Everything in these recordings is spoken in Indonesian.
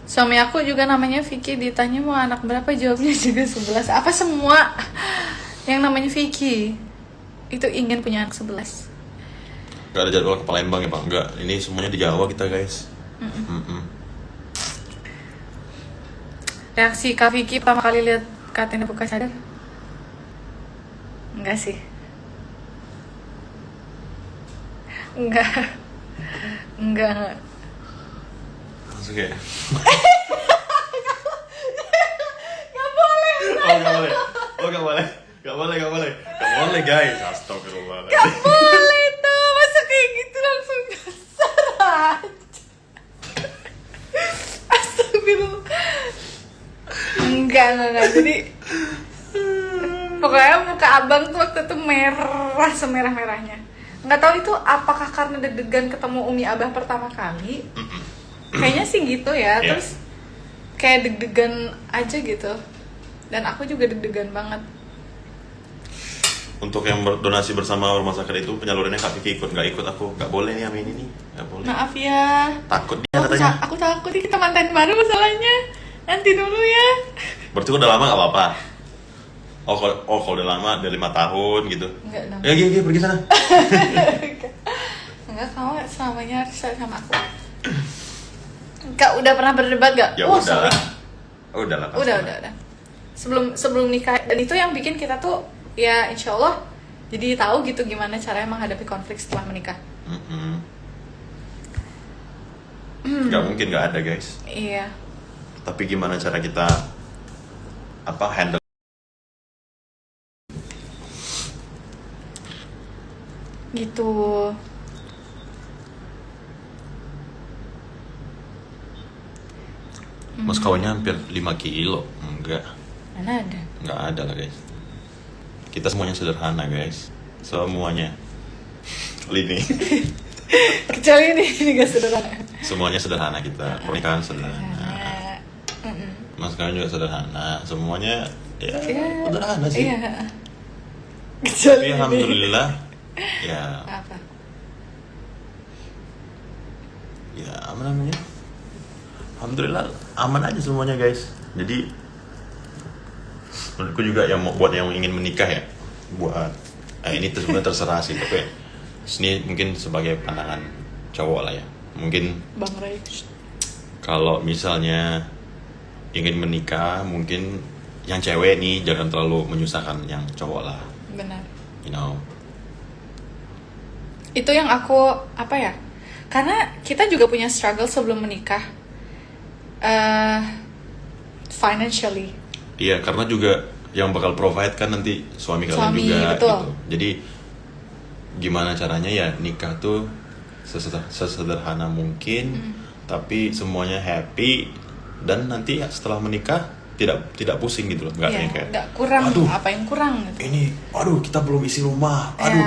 Suami aku juga namanya Vicky, ditanya mau anak berapa jawabnya juga 11. Apa semua yang namanya Vicky itu ingin punya anak 11? Gak ada jadwal ke Palembang ya Bang? Enggak, ini semuanya di Jawa kita guys. Reaksi Kak Vicky pertama kali lihat Katina buka cadar? Enggak sih. Enggak. Langsung kayak Gak boleh. Gak boleh guys. Astagfirullah. Gak boleh tuh. Masa kayak gitu langsung kasar. Astagfirullah. Enggak. Jadi pokoknya muka abang tuh waktu itu merah semerah-merahnya. Nggak tahu itu apakah karena deg-degan ketemu Umi Abah pertama kali. Kayaknya sih gitu ya. Yeah. Terus kayak deg-degan aja gitu. Dan aku juga deg-degan banget. Untuk yang donasi bersama rumah sakit itu penyalurannya Kak Vicky ikut, nggak ikut aku. Nggak boleh nih Amin ini, nggak boleh. Maaf ya. Takut dia katanya. Aku takut nih kita mantan baru masalahnya. Nanti dulu ya. Berarti udah lama nggak apa-apa. Kalau udah lama, udah 5 tahun gitu. Enggak dong. Ya gini pergi sana. Enggak, kamu selamanya harus sama aku. Kak udah pernah berdebat gak? Ya Oh, udah sorry. lah. Udah lah. Udah. Sebelum nikah, dan itu yang bikin kita tuh ya insya Allah jadi tahu gitu gimana caranya menghadapi konflik setelah menikah. Gak mungkin gak ada guys. Iya. Tapi gimana cara kita handle Gitu. Mas kawinnya hampir 5 kilo. Enggak Mana ada? lah guys. Kita semuanya sederhana guys. Semuanya Lini. Kecuali ini gak sederhana. Semuanya sederhana kita. Pernikahan sederhana. Mas kawin juga sederhana. Semuanya ya sederhana sih. Iya. Kecuali Tapi ini. alhamdulillah ya Apa? apa namanya? Alhamdulillah aman aja semuanya guys. Jadi menurutku juga yang buat yang ingin menikah ya, buat ini sebenarnya terserah sih, tapi ini mungkin sebagai pandangan cowok lah ya. Mungkin Bang Ray. kalau misalnya ingin menikah, mungkin yang cewek nih jangan terlalu menyusahkan yang cowok lah. Benar. You know. Itu yang aku karena kita juga punya struggle sebelum menikah, financially. Iya, karena juga yang bakal provide kan nanti suami kalian juga betul. gitu. Jadi gimana caranya ya nikah tuh sesederhana mungkin, tapi semuanya happy, dan nanti setelah menikah tidak pusing gitu loh, nggak yang kayak nggak kurang, waduh, apa yang kurang gitu. ini waduh kita belum isi rumah, aduh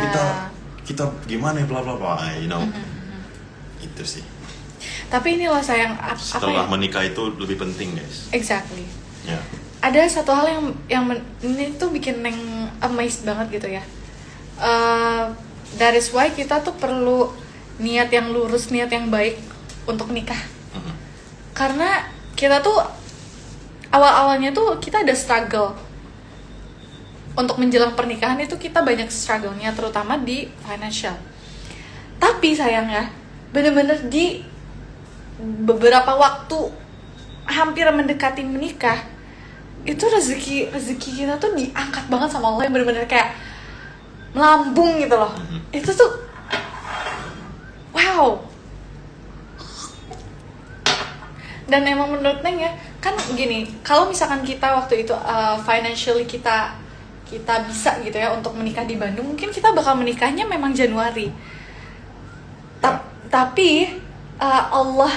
kita gimana ya bla bla bla, you know. Itu sih. Tapi ini loh sayang, Setelah menikah itu lebih penting guys. Exactly. Ya. Ada satu hal ini tuh bikin Neng amazed banget gitu ya. That is why kita tuh perlu niat yang lurus, niat yang baik untuk nikah. Karena kita tuh awal-awalnya tuh kita ada struggle. Untuk menjelang pernikahan itu kita banyak struggle-nya, terutama di financial. Tapi sayang ya, bener-bener di beberapa waktu hampir mendekati menikah, itu rezeki kita tuh diangkat banget sama Allah, yang bener-bener kayak melambung gitu loh. Itu tuh wow. Dan emang menurut Neng ya, kan gini, kalau misalkan kita waktu itu financially kita bisa gitu ya untuk menikah di Bandung, mungkin kita bakal menikahnya memang Januari. Tapi Allah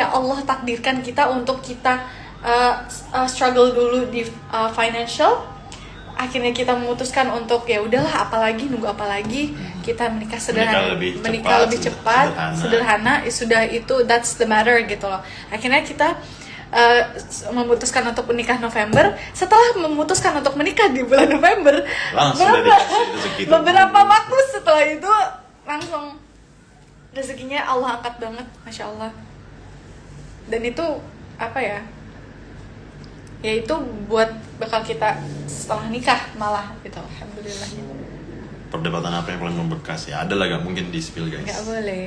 Allah takdirkan kita untuk kita struggle dulu di financial. Akhirnya kita memutuskan untuk ya udahlah, nunggu apa lagi, kita menikah sederhana, menikah lebih cepat, sederhana. Sudah itu, that's the matter gitu loh. Akhirnya kita memutuskan untuk menikah November. Setelah memutuskan untuk menikah di bulan November, beberapa waktu setelah itu langsung rezekinya Allah angkat banget, masya Allah. Dan itu apa ya? Yaitu buat bakal kita setelah nikah malah gitu. Alhamdulillah. Perdebatan apa yang paling membekas ya? Ada lah, gak mungkin di spill guys. Nggak boleh.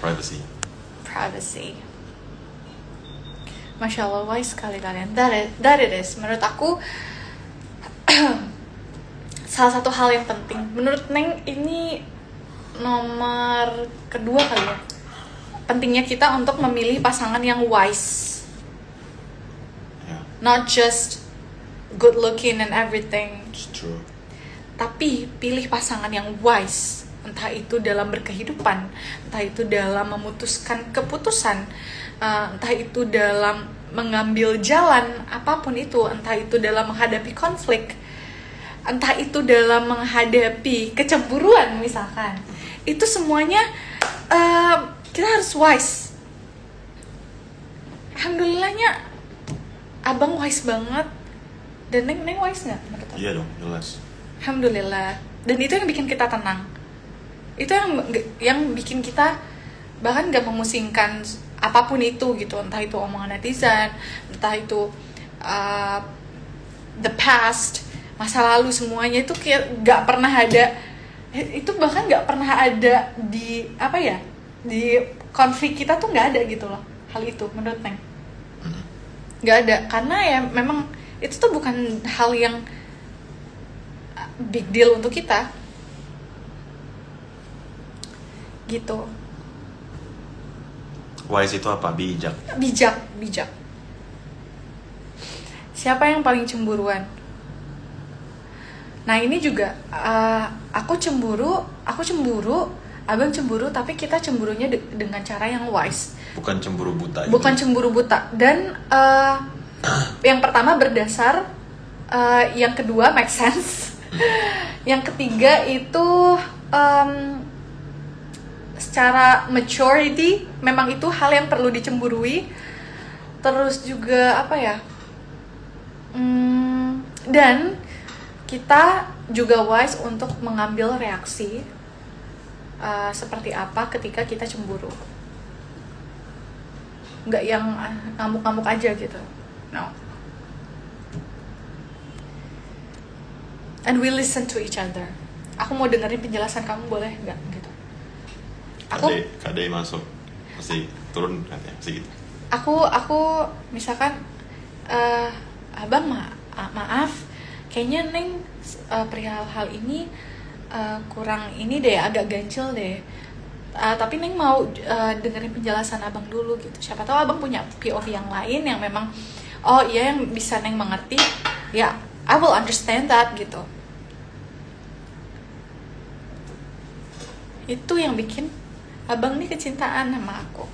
Privacy. Masya Allah, wise sekali kalian. That it is. Menurut aku salah satu hal yang penting. Menurut Neng ini nomor kedua kali ya. Pentingnya kita untuk memilih pasangan yang wise. Yeah. Not just good looking and everything. It's true. Tapi pilih pasangan yang wise. Entah itu dalam berkehidupan, entah itu dalam memutuskan keputusan, entah itu dalam mengambil jalan apapun itu, entah itu dalam menghadapi konflik, entah itu dalam menghadapi kecemburuan misalkan. Itu semuanya kita harus wise. Alhamdulillahnya abang wise banget. Dan Neng wise nggak menurut aku? Iya dong, jelas. Alhamdulillah. Dan itu yang bikin kita tenang. Itu yang bikin kita bahkan gak memusingkan apapun itu gitu. Entah itu omongan netizen, entah itu the past, masa lalu, semuanya itu kayak gak pernah ada. Itu bahkan gak pernah ada di apa ya, di konflik kita tuh gak ada gitu loh. Hal itu menurut Neng gak ada. Karena ya memang itu tuh bukan hal yang big deal untuk kita gitu. Wise itu apa? Bijak. Siapa yang paling cemburuan? Nah ini juga aku cemburu, abang cemburu, tapi kita cemburunya dengan cara yang wise. Bukan cemburu buta. Bukan cemburu buta. Dan yang pertama berdasar, yang kedua make sense, yang ketiga itu secara maturity memang itu hal yang perlu dicemburui. Terus juga apa ya, dan kita juga wise untuk mengambil reaksi seperti apa ketika kita cemburu. Nggak yang ngamuk-ngamuk aja gitu, no. And we listen to each other. Aku mau dengerin penjelasan kamu, boleh nggak gitu? Kade masuk pasti turun kan ya, pasti gitu. Aku misalkan abang maaf, kayaknya Neng perihal hal ini kurang ini deh, agak ganjel deh. Tapi Neng mau dengerin penjelasan abang dulu gitu. Siapa tahu abang punya POV yang lain yang memang yang bisa Neng mengerti. Ya, I will understand that gitu. Itu yang bikin abang nih kecintaan sama aku.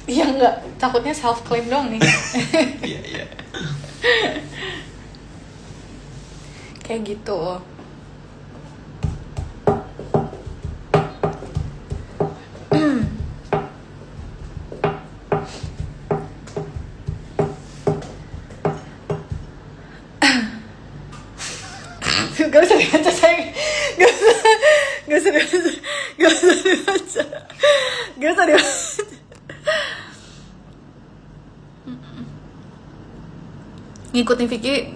Iya enggak, takutnya self claim doang nih. Iya. Kayak gitu. Gak usah dibaca sayang. Gak usah dibaca. Ngikutin Vicky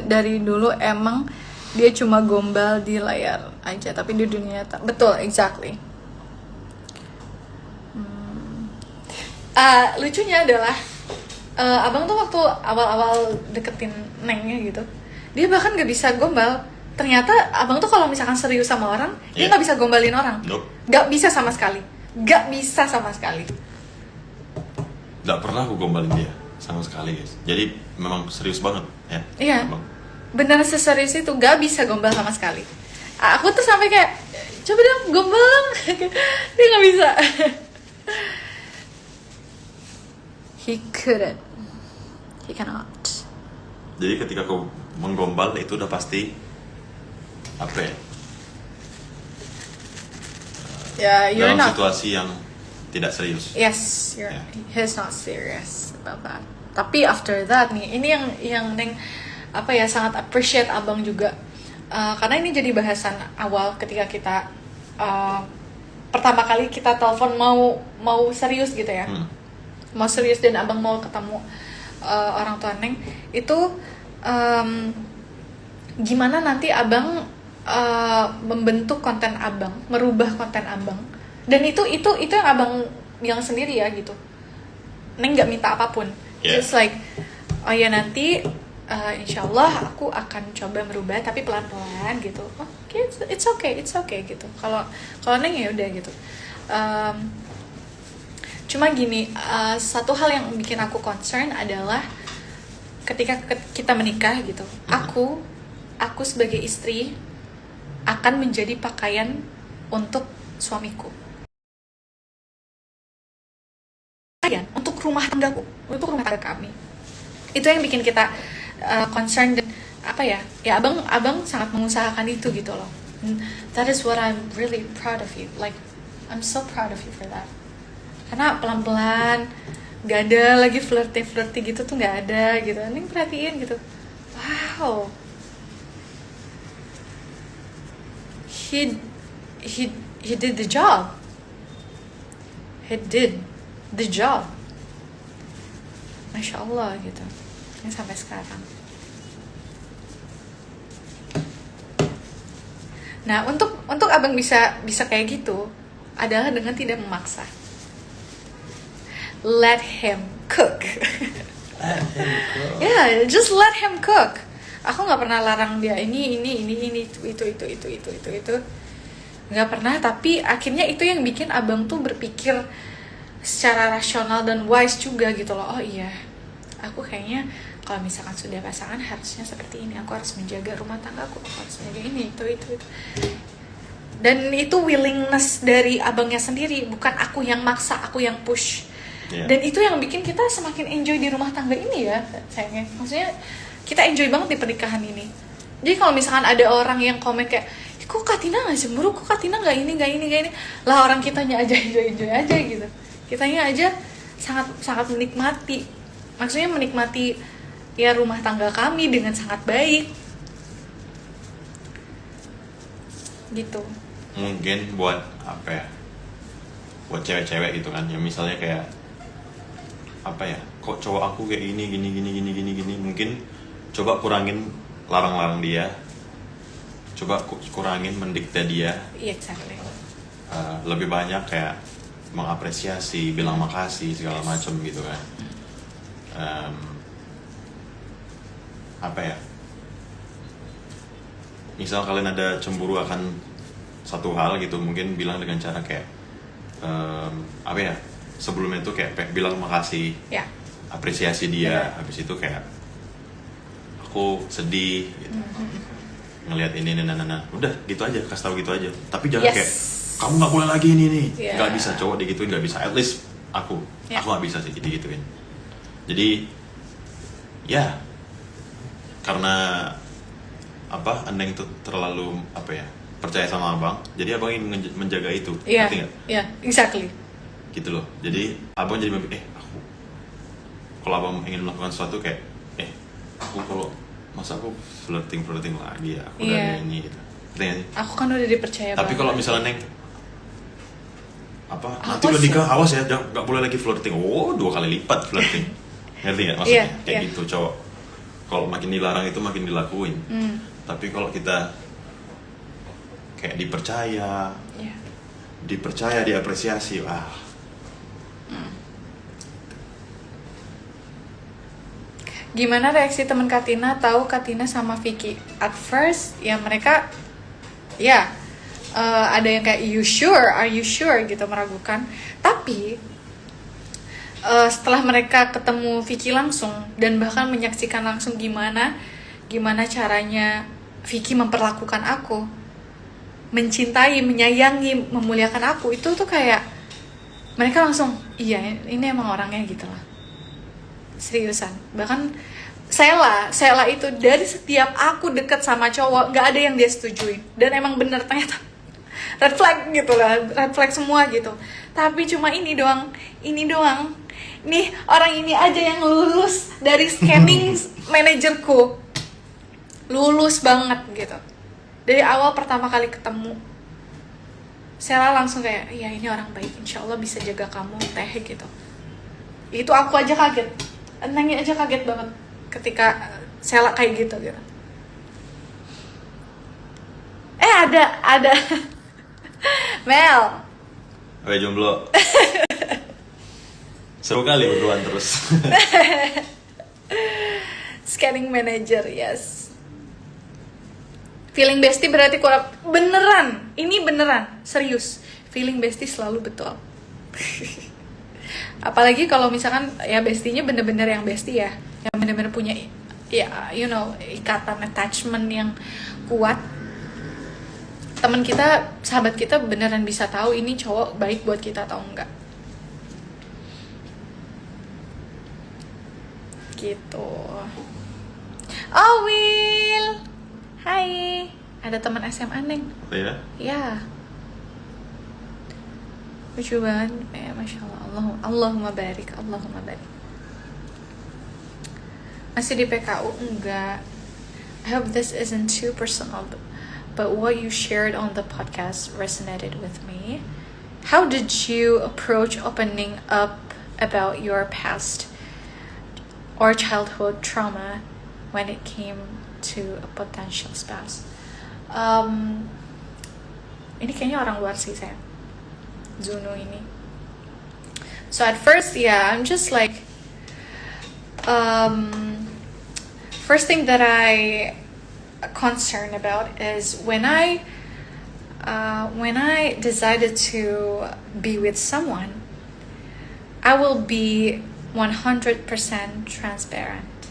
dari dulu emang dia cuma gombal di layar aja, tapi di dunia nyata. Betul, exactly. Lucunya adalah abang tuh waktu awal-awal deketin Nengnya gitu, dia bahkan gak bisa gombal. Ternyata abang tuh kalau misalkan serius sama orang, dia gak bisa gombalin orang. Nope. Gak bisa sama sekali. Gak pernah aku gombalin dia sama sekali guys. Jadi memang serius banget ya. Iya. Abang. Benar seserius itu, gak bisa gombal sama sekali. Aku tuh sampai kayak, coba dong gombal dong. Dia gak bisa. He couldn't. He cannot. Jadi ketika aku menggombal itu udah pasti apa ya? You're dalam not. Situasi yang tidak serius. Yes, he's not serious about that. Tapi after that nih, ini yang Neng apa ya, sangat appreciate abang juga, karena ini jadi bahasan awal ketika kita pertama kali kita telepon mau serius gitu ya, mau serius dan abang mau ketemu orang tua Neng itu, gimana nanti abang membentuk konten abang, merubah konten abang, dan itu yang abang bilang sendiri ya gitu. Neng nggak minta apapun, just like oh ya nanti insyaallah aku akan coba merubah tapi pelan-pelan gitu. Oke, it's okay gitu. Kalau Neng ya udah gitu. Cuma gini, satu hal yang bikin aku concern adalah ketika kita menikah gitu, aku sebagai istri akan menjadi pakaian untuk suamiku, pakaian untuk rumah tanggaku, untuk rumah tangga kami. Itu yang bikin kita concern, dan apa ya abang sangat mengusahakan itu gitu loh. And that is what I'm really proud of you, like I'm so proud of you for that. Karena pelan-pelan, gak ada lagi flirty gitu tuh, gak ada gitu. Neng perhatiin gitu, wow, he did the job, Masya Allah gitu. Ini sampai sekarang. Nah, untuk abang bisa kayak gitu adalah dengan tidak memaksa. Let him cook. Yeah, just let him cook. Aku nggak pernah larang dia ini itu. Nggak pernah, tapi akhirnya itu yang bikin abang tuh berpikir secara rasional dan wise juga gitu loh. Oh iya, aku kayaknya kalau misalkan sudah pasangan harusnya seperti ini. Aku harus menjaga rumah tanggaku, aku harus menjaga ini, itu. Dan itu willingness dari abangnya sendiri, bukan aku yang maksa, aku yang push. Yeah. Dan itu yang bikin kita semakin enjoy di rumah tangga ini ya, sayangnya. Maksudnya kita enjoy banget di pernikahan ini. Jadi kalau misalkan ada orang yang komen kayak, kok Katina nggak cemburu, kok Katina nggak ini, lah orang kitanya aja enjoy aja gitu. Kitanya aja sangat menikmati. Maksudnya menikmati ya rumah tangga kami dengan sangat baik. Gitu. Mungkin buat apa ya? Buat cewek-cewek gitu kan, ya misalnya kayak apa ya, kok cowok aku kayak gini, mungkin coba kurangin larang-larang dia, coba kurangin mendikte dia. Exactly. Lebih banyak kayak mengapresiasi, bilang makasih segala macam gitu kan. Apa ya, misal kalian ada cemburu akan satu hal gitu, mungkin bilang dengan cara kayak apa ya, sebelumnya itu kayak bilang makasih, apresiasi dia, habis itu kayak aku sedih gitu, ngelihat ini, udah gitu aja, kasih tahu gitu aja. Tapi jangan kayak kamu nggak boleh lagi ini nih, nggak bisa, cowok digituin nggak bisa. At least aku nggak bisa sih gituin. Jadi ya karena apa, Neng tuh terlalu apa ya, percaya sama abang, jadi abang ingin menjaga itu. Ngerti nggak? Iya, exactly. Gitu loh. Jadi abang jadi aku kalau abang ingin melakukan sesuatu kayak aku kalau masa aku flirting lagi ya, aku udah ini gitu. Aku kan udah dipercaya. Tapi kalau misalnya Neng apa, nanti udah nikah awas ya, nggak boleh lagi flirting. 2 kali lipat flirting. Ngerti nggak maksudnya? Kayak gitu cowok. Kalau makin dilarang itu makin dilakuin. Tapi kalau kita kayak dipercaya, diapresiasi, Gimana reaksi teman Katina tahu Katina sama Vicky? At first ya mereka ada yang kayak are you sure gitu, meragukan. Tapi setelah mereka ketemu Vicky langsung dan bahkan menyaksikan langsung gimana caranya Vicky memperlakukan aku, mencintai, menyayangi, memuliakan aku, itu tuh kayak mereka langsung iya ini emang orangnya gitu lah. Seriusan. Bahkan Sela itu dari setiap aku deket sama cowok nggak ada yang dia setujuin, dan emang bener ternyata red flag gitu lah, red flag semua gitu. Tapi cuma ini doang nih, orang ini aja yang lulus dari scanning manajerku, lulus banget gitu dari awal pertama kali ketemu. Sela langsung kayak, ya ini orang baik, insya Allah bisa jaga kamu teh gitu. Itu aku aja kaget, Nangis aja kaget banget ketika Sela kayak gitu. Ada Mel. Oke, jomblo. Seru kali berduaan terus. Scanning manager, yes. Feeling bestie berarti kurang. Beneran, ini beneran, serius. Feeling bestie selalu betul. Apalagi kalau misalkan ya bestinya bener-bener yang bestie ya, yang bener-bener punya ya ikatan attachment yang kuat. Teman kita, sahabat kita beneran bisa tahu ini cowok baik buat kita atau enggak. Gitu. Oh Will, hai. Ada teman SMA Neng. Oh ya? Ya. Lucu banget, ya, masya Allah. Allahumma barik, Allahumma barik. Masih di PKU enggak? I hope this isn't too personal, but what you shared on the podcast resonated with me. How did you approach opening up about your past or childhood trauma when it came to a potential spouse? Ini kayaknya orang luar sih saya, Zuno ini. So at first, yeah, I'm just like, first thing that I concerned about is when I decided to be with someone, I will be 100% transparent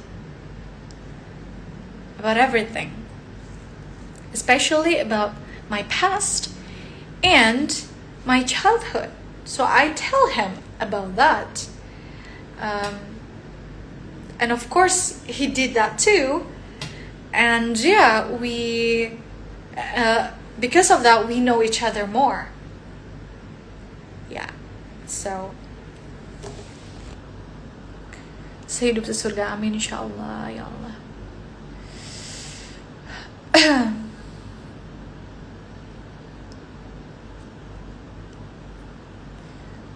about everything, especially about my past and my childhood. So I tell him about that. And of course, he did that too. And yeah, we, because of that, we know each other more. Yeah, so sehidup sesurga, amin insyaallah, ya Allah.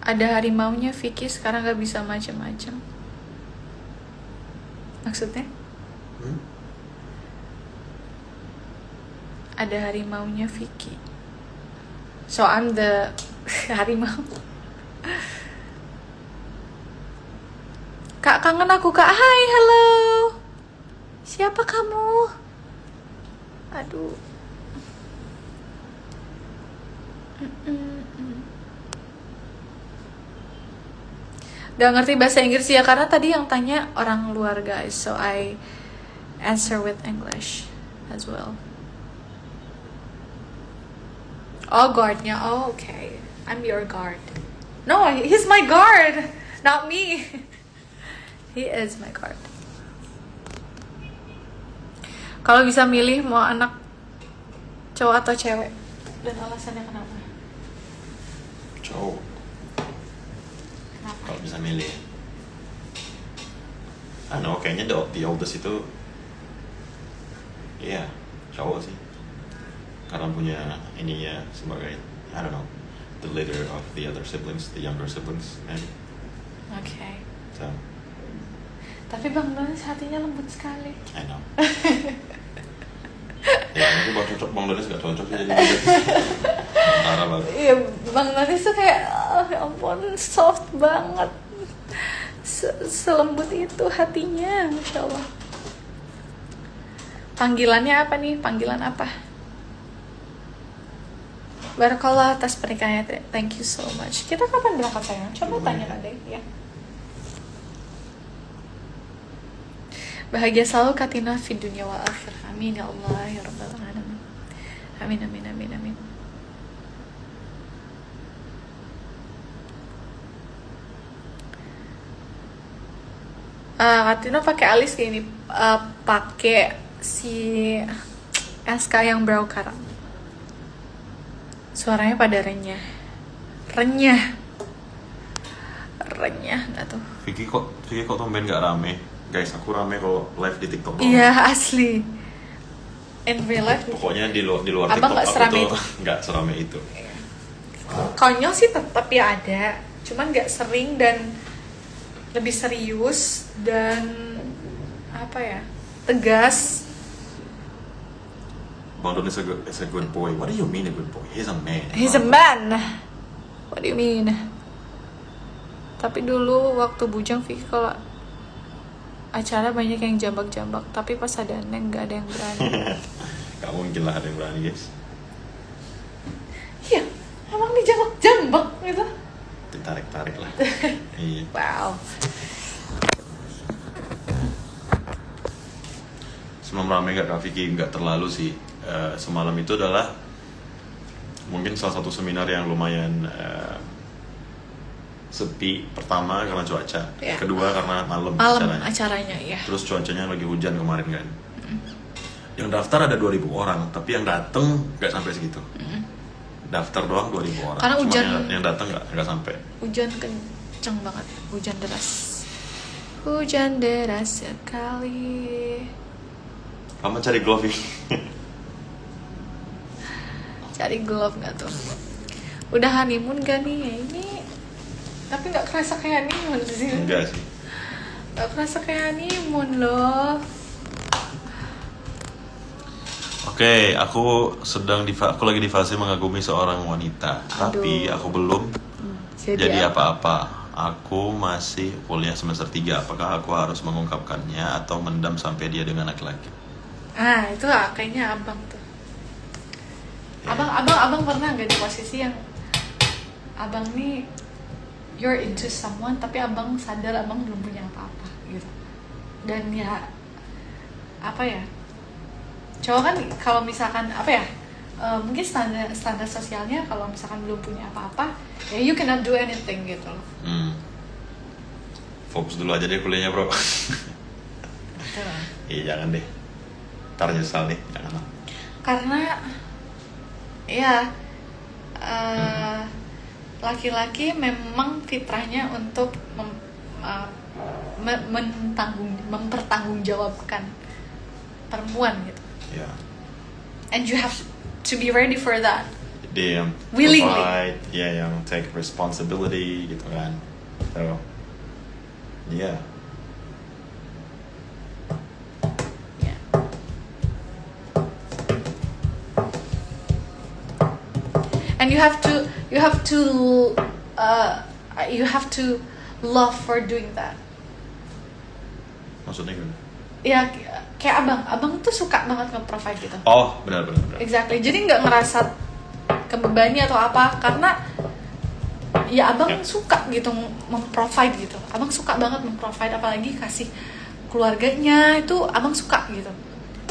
Ada harimaunya Vicky, sekarang gak bisa macam-macam. Maksudnya? Ada harimaunya Vicky. So I'm the harimau. Kak, kangen aku kak. Hai, halo. Siapa kamu? Aduh. Gak ngerti bahasa Inggris ya, karena tadi yang tanya orang luar guys. So I answer with English as well. Oh, guardnya. Oh, okay. I'm your guard. No, he's my guard, not me. He is my guard. Kalau bisa milih mau anak cowok atau cewek, dan alasannya kenapa? Cowok. Kenapa? Kalau bisa milih, kayaknya the oldest itu, iya, cowok sih. Karena punya ininya sebagai, I don't know, the leader of the other siblings, the younger siblings, maybe. Okay. So. Tapi Bang Donis hatinya lembut sekali. I know. Ya, aku Bang Donis gak cocok sih jadi leader. Parah banget. Iya, Bang Donis tuh kayak, ya ampun, soft banget. Selembut itu hatinya, Masya Allah. Panggilannya apa nih? Panggilan apa? Barakallah atas pernikahannya. Thank you so much. Kita kapan berangkat sayang? Coba tanya adek ya. Bahagia selalu Katina fi dunia wal akhir. Amin ya Allah ya rabbal alamin. Amin amin amin amin. Katina pakai alis kayak ini, pakai si SK yang brow karat. Suaranya pada renyah nggak tuh? Vicky kok tumben gak rame? Guys, aku rame kalau live di TikTok. Iya asli. In real life. Pokoknya di luar Abang TikTok gak serame aku tuh nggak serame itu. konyol sih tetap ya ada, cuman nggak sering dan lebih serius dan apa ya, tegas. Bang Don is a good boy. What do you mean a good boy? He's a man. He's a man. What do you mean? Tapi dulu waktu bujang Vicky kalau acara banyak yang jambak-jambak, tapi pas ada Neng nggak ada yang berani. Gak mungkin lah ada yang berani, guys. Iya, emang dijambak-jambak gitu. Ditarik-tarik lah. Iya. Wow. Sebelum rame gak Kak Vicky, gak terlalu sih. Semalam itu adalah mungkin salah satu seminar yang lumayan sepi. Pertama karena cuaca, Yeah. kedua karena malam acaranya ya. Terus cuacanya lagi hujan kemarin kan. Yang daftar ada 2.000 orang, tapi yang dateng gak sampai segitu. Daftar doang 2.000 orang. Karena hujan, yang datang nggak sampai. Hujan kenceng banget, hujan deras. Hujan deras sekali. Kamu cari glove. Cari glove nggak tuh? Udah honeymoon gak nih? Ya ini tapi nggak kerasa kayak honeymoon sih. Enggak sih. Nggak kerasa kayak honeymoon loh. Oke, aku lagi di fase mengagumi seorang wanita. Aduh. Tapi aku belum jadi apa-apa. Aku masih kuliah semester 3. Apakah aku harus mengungkapkannya atau mendam sampai dia dengan laki-laki? Itu kayaknya abang tuh. Abang pernah nggak di posisi yang abang nih you're into someone tapi abang sadar abang belum punya apa-apa gitu. Dan ya apa ya? Cowok kan kalau misalkan apa ya? Mungkin standar sosialnya kalau misalkan belum punya apa-apa, ya you cannot do anything gitu loh. Fokus dulu aja deh kuliahnya, bro. Iya, jangan deh. Ntar nyesal nih, jangan lah. Karena ya laki-laki memang fitrahnya untuk mempertanggungjawabkan perempuan gitu. Yeah. And you have to be ready for that. Dia yang willingly provide, yang take responsibility gitu kan. So, yeah. And you have to love for doing that. Maksudnya gimana? Ya kayak abang tuh suka banget nge-provide gitu. Oh, benar. Exactly. Jadi nggak ngerasa kebebani atau apa, karena ya abang suka gitu memprovide gitu. Abang suka banget memprovide, apalagi kasih keluarganya itu abang suka gitu.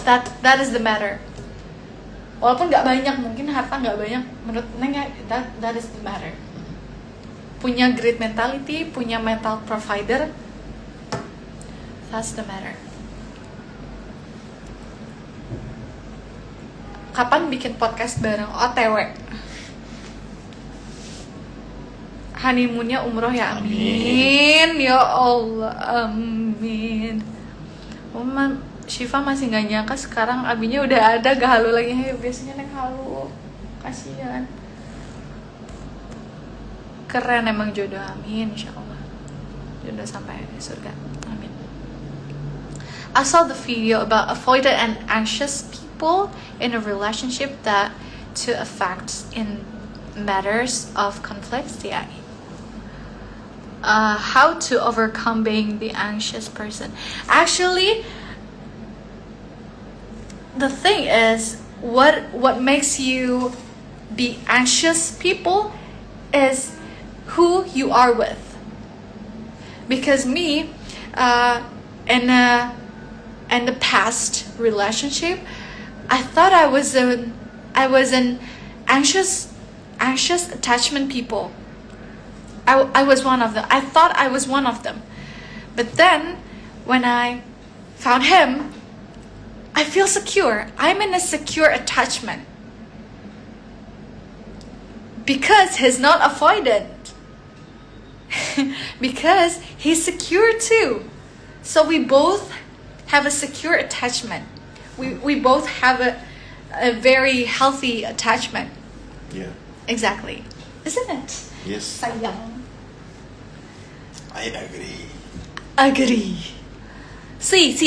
That is the matter. Walaupun nggak banyak, mungkin harta nggak banyak, menurut Neng ya that is the matter. Punya great mentality, punya mental provider, that's the matter. Kapan bikin podcast bareng? OTW. Honeymoonnya umroh ya, amin. Ya Allah, amin. Syifa masih nggak nyangka sekarang abinya udah ada, gak halu lagi. Hey, biasanya Neng halu, kasihan. Keren emang jodoh, amin, insyaallah. Jodoh sampai surga, amin. I saw the video about avoidant and anxious people in a relationship that to affect in matters of conflicts. Yeah. How to overcome being the anxious person. Actually, the thing is, what makes you be anxious people is who you are with. Because me, in the past relationship, I thought I was an anxious attachment people. I was one of them. I thought I was one of them. But then, when I found him, I feel secure. I'm in a secure attachment. Because he's not avoidant. Because he's secure too. So we both have a secure attachment. We both have a very healthy attachment. Yeah. Exactly. isn't it? Yes, Sayang. I agree. Agree. See.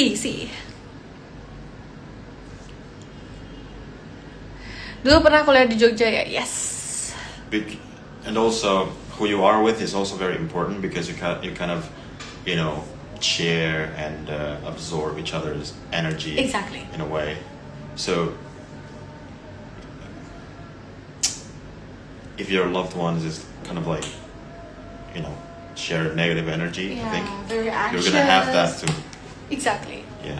Dulu pernah kuliah di Jogja ya? Yes. And also, who you are with is also very important because you kind of, share and absorb each other's energy. Exactly. In a way. So, if your loved ones is kind of like, share negative energy, I think very anxious. you're gonna have that too. Exactly. Yeah,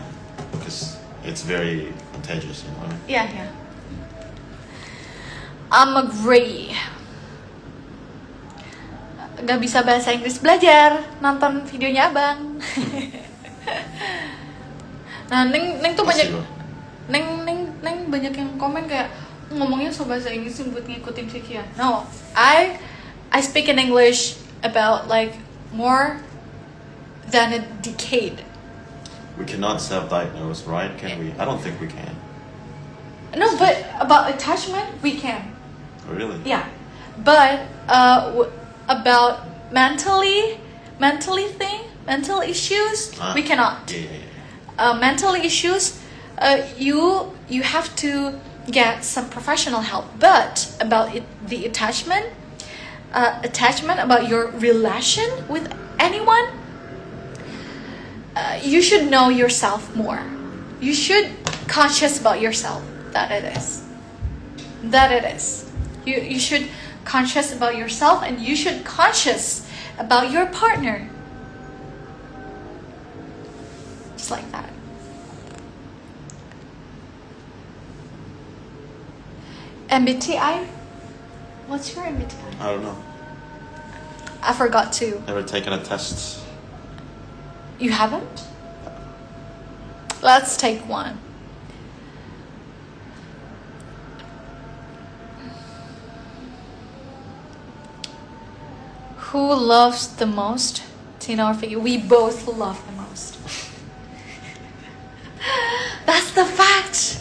because it's very contagious, Yeah. I'm agree. Gak bisa bahasa Inggris, belajar nonton videonya abang. Nah, Neng tuh banyak, Neng banyak yang komen kayak ngomongnya so bahasa Inggris buat ngikutin Vicky ya. No, I speak in English about like more than a decade. We cannot self-diagnose, right? Can we? I don't think we can. No, but about attachment we can. Oh, really? Yeah, but about mental issues, we cannot. Yeah. Mental issues, you have to get some professional help. But about the attachment about your relation with anyone, you should know yourself more. You should conscious about yourself. That it is. You should conscious about yourself, and you should conscious about your partner. Just like that. MBTI? What's your MBTI? I don't know. I forgot to. Never taken a test. You haven't? Let's take one. Who loves the most? Tina or Figgy? We both love the most. That's the fact.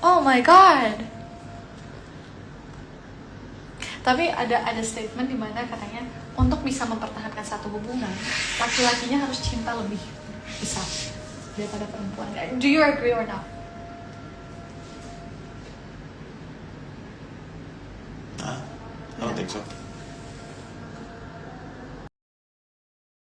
Oh my god. Tapi ada statement di mana katanya untuk bisa mempertahankan satu hubungan, laki-lakinya harus cinta lebih besar daripada perempuan. Do you agree or not?